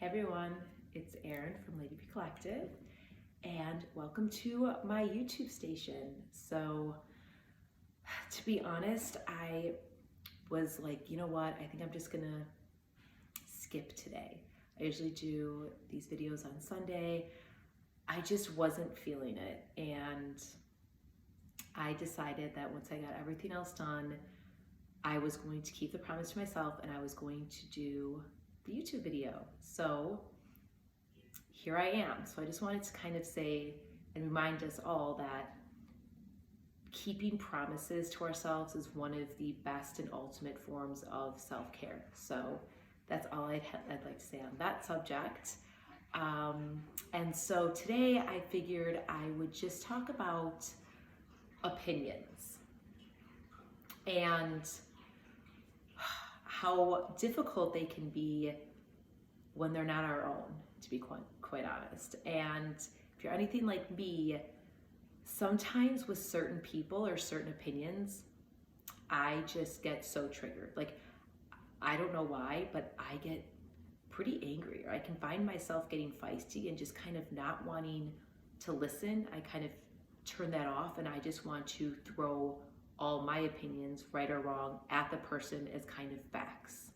Everyone, it's Erin from Lady Be Collective, and welcome to my YouTube station. So, to be honest, I was like, you know what, I think I'm just gonna skip today. I usually do these videos on Sunday. I just wasn't feeling it, and I decided that once I got everything else done, I was going to keep the promise to myself and I was going to do the YouTube video. So here I am. So I just wanted to kind of say and remind us all that keeping promises to ourselves is one of the best and ultimate forms of self-care. So that's all I'd like to say on that subject. And so today I figured I would just talk about opinions and how difficult they can be when they're not our own, to be quite honest. And if you're anything like me, sometimes with certain people or certain opinions, I just get so triggered. Like, I don't know why, but I get pretty angry, or I can find myself getting feisty and just kind of not wanting to listen. I kind of turn that off and I just want to throw all my opinions, right or wrong, at the person as kind of facts.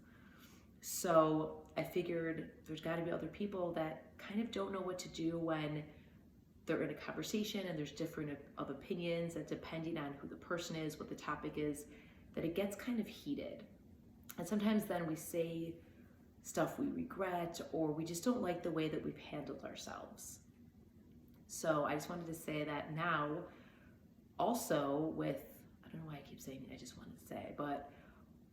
So I figured there's got to be other people that kind of don't know what to do when they're in a conversation and there's different of opinions, and depending on who the person is, what the topic is, that it gets kind of heated. And sometimes then we say stuff we regret, or we just don't like the way that we've handled ourselves. So I just wanted to say that now, also with, I don't know why I keep saying it, I just wanted to say, but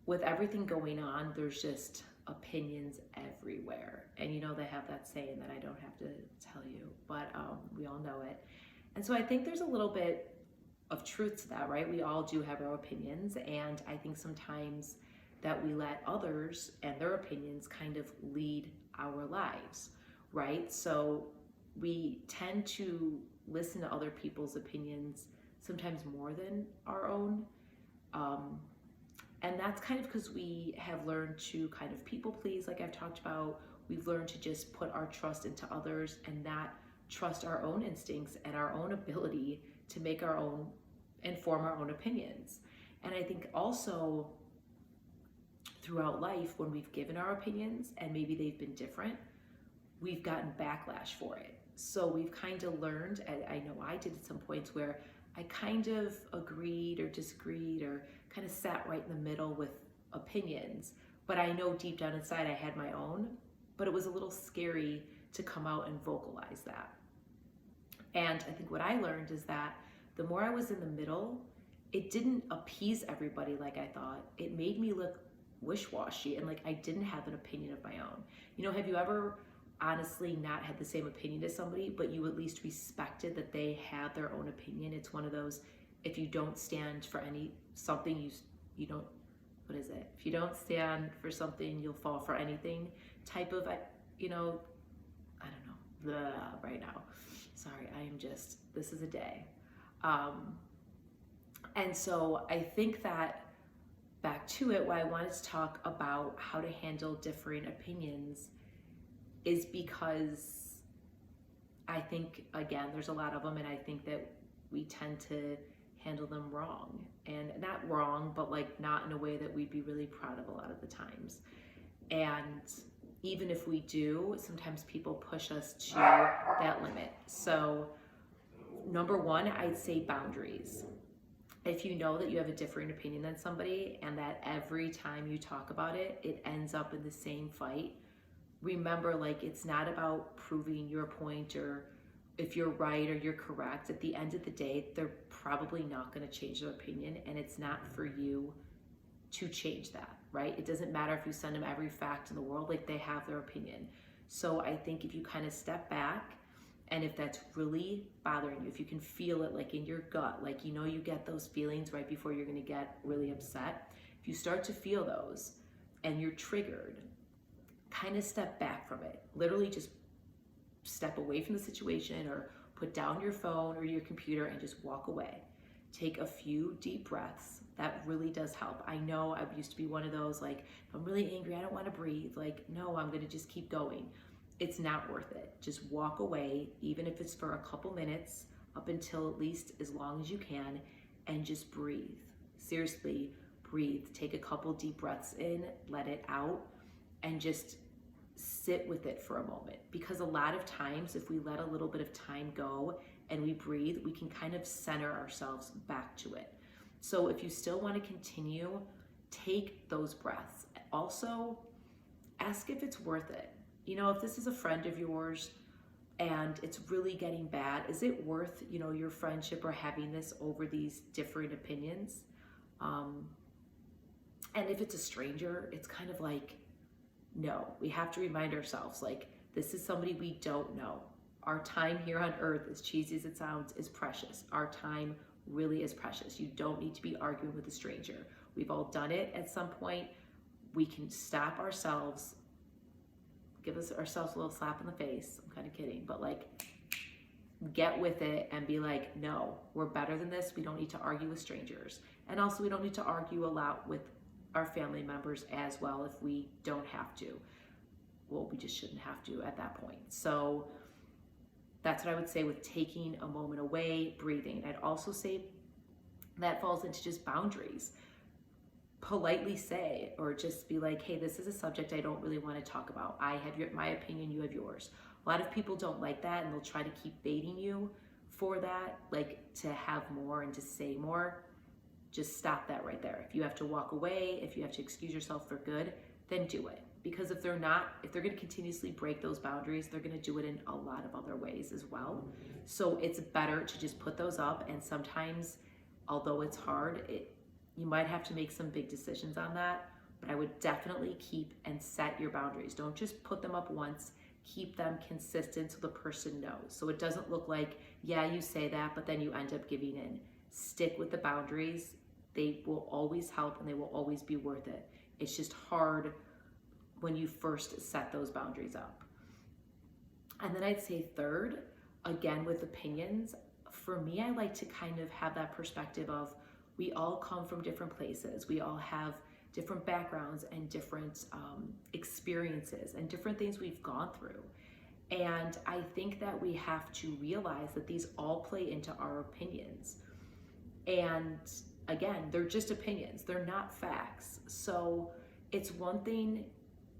with everything going on, there's just opinions everywhere. And you know, they have that saying that I don't have to tell you, but we all know it. And so I think there's a little bit of truth to that, right? We all do have our opinions, and I think sometimes that we let others and their opinions kind of lead our lives, right? So we tend to listen to other people's opinions sometimes more than our own. And that's kind of because we have learned to kind of people please, like I've talked about. We've learned to just put our trust into others and not trust our own instincts and our own ability to make our own and form our own opinions. And I think also throughout life, when we've given our opinions and maybe they've been different, we've gotten backlash for it. So we've kind of learned, and I know I did at some points, where I kind of agreed or disagreed or kind of sat right in the middle with opinions. But I know deep down inside I had my own, but it was a little scary to come out and vocalize that. And I think what I learned is that the more I was in the middle, it didn't appease everybody like I thought. It made me look wish-washy and like I didn't have an opinion of my own. You know, have you ever honestly not had the same opinion as somebody, but you at least respected that they had their own opinion? It's one of those, if you don't stand for something, you don't, what is it? If you don't stand for something, you'll fall for anything type of, you know, I don't know, blah, right now. Sorry, this is a day. And so I think that back to it, why I wanted to talk about how to handle differing opinions is because I think, again, there's a lot of them, and I think that we tend to handle them wrong. And not wrong, but like not in a way that we'd be really proud of a lot of the times. And even if we do, sometimes people push us to that limit. So number one, I'd say boundaries. If you know that you have a differing opinion than somebody and that every time you talk about it, it ends up in the same fight, remember, like, it's not about proving your point or if you're right or you're correct. At the end of the day, they're probably not going to change their opinion, and it's not for you to change that, right? It doesn't matter if you send them every fact in the world, like, they have their opinion. So I think if you kind of step back, and if that's really bothering you, if you can feel it like in your gut, like, you know, you get those feelings right before you're going to get really upset. If you start to feel those and you're triggered, kind of step back from it. Literally just step away from the situation, or put down your phone or your computer and just walk away. Take a few deep breaths. That really does help. I know I used to be one of those, like, if I'm really angry, I don't want to breathe. Like, no, I'm going to just keep going. it's not worth it. Just walk away, even if it's for a couple minutes, up until at least as long as you can, and just breathe. Seriously, breathe. Take a couple deep breaths in, let it out, and just sit with it for a moment. Because a lot of times, if we let a little bit of time go and we breathe, we can kind of center ourselves back to it. So if you still want to continue, take those breaths. Also, ask if it's worth it. You know, if this is a friend of yours and it's really getting bad, is it worth, you know, your friendship or having this over these different opinions? And if it's a stranger, it's kind of like, no, we have to remind ourselves, like, this is somebody we don't know. Our time here on earth, as cheesy as it sounds, is precious. Our time really is precious. You don't need to be arguing with a stranger. We've all done it at some point. We can stop ourselves, give ourselves a little slap in the face. I'm kind of kidding, but like, get with it and be like, no, we're better than this. We don't need to argue with strangers. And also, we don't need to argue a lot with our family members as well if we don't have to. Well, we just shouldn't have to at that point. So that's what I would say with taking a moment away, breathing. I'd also say that falls into just boundaries. Politely say, or just be like, hey, this is a subject I don't really want to talk about. I have my opinion, you have yours. A lot of people don't like that, and they'll try to keep baiting you for that, like to have more and to say more. Just stop that right there. If you have to walk away, if you have to excuse yourself for good, then do it. Because if they're going to continuously break those boundaries, they're going to do it in a lot of other ways as well. So it's better to just put those up. And sometimes, although it's hard, you might have to make some big decisions on that. But I would definitely keep and set your boundaries. Don't just put them up once. Keep them consistent so the person knows. So it doesn't look like, yeah, you say that, but then you end up giving in. Stick with the boundaries. They will always help and they will always be worth it. It's just hard when you first set those boundaries up. And then I'd say third, again with opinions, for me, I like to kind of have that perspective of we all come from different places. We all have different backgrounds and different experiences and different things we've gone through. And I think that we have to realize that these all play into our opinions. And again, they're just opinions. They're not facts. So it's one thing,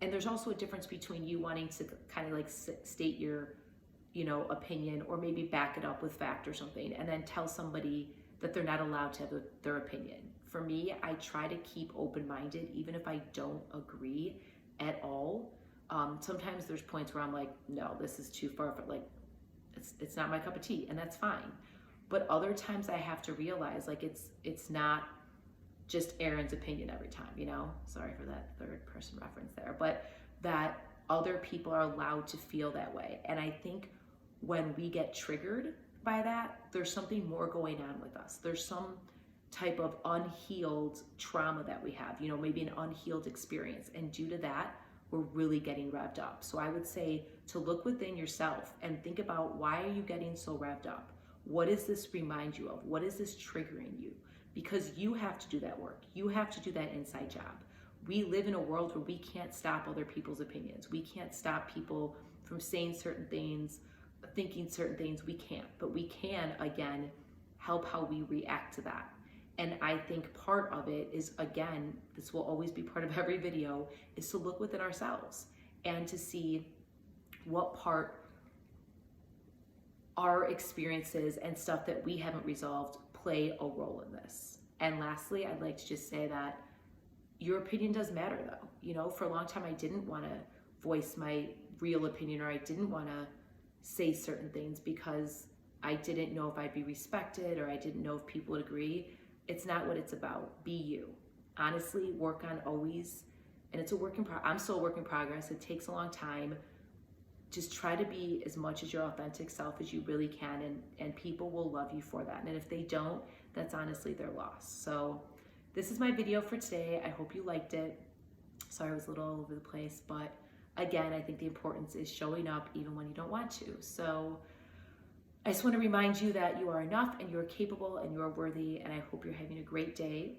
and there's also a difference between you wanting to kind of like state your, opinion, or maybe back it up with fact or something, and then tell somebody that they're not allowed to have their opinion. For me, I try to keep open-minded, even if I don't agree at all. Sometimes there's points where I'm like, no, this is too far, but like, it's not my cup of tea, and that's fine. But other times I have to realize, like, it's not just Erin's opinion every time, Sorry for that third person reference there, but that other people are allowed to feel that way. And I think when we get triggered by that, there's something more going on with us. There's some type of unhealed trauma that we have, maybe an unhealed experience. And due to that, we're really getting revved up. So I would say to look within yourself and think about, why are you getting so revved up? What does this remind you of? What is this triggering you? Because you have to do that work. You have to do that inside job. We live in a world where we can't stop other people's opinions. We can't stop people from saying certain things, thinking certain things. We can't. But we can, again, help how we react to that. And I think part of it is, again, this will always be part of every video, is to look within ourselves and to see what part our experiences and stuff that we haven't resolved play a role in this. And lastly, I'd like to just say that your opinion does matter, though. For a long time, I didn't want to voice my real opinion, or I didn't want to say certain things because I didn't know if I'd be respected, or I didn't know if people would agree. It's not what it's about. Be you. Honestly, work on always, and it's a work in progress. I'm still a work in progress. It takes a long time. Just try to be as much as your authentic self as you really can, and people will love you for that. And if they don't, that's honestly their loss. So this is my video for today. I hope you liked it. Sorry I was a little all over the place, but again, I think the importance is showing up even when you don't want to. So I just want to remind you that you are enough, and you're capable, and you're worthy, and I hope you're having a great day.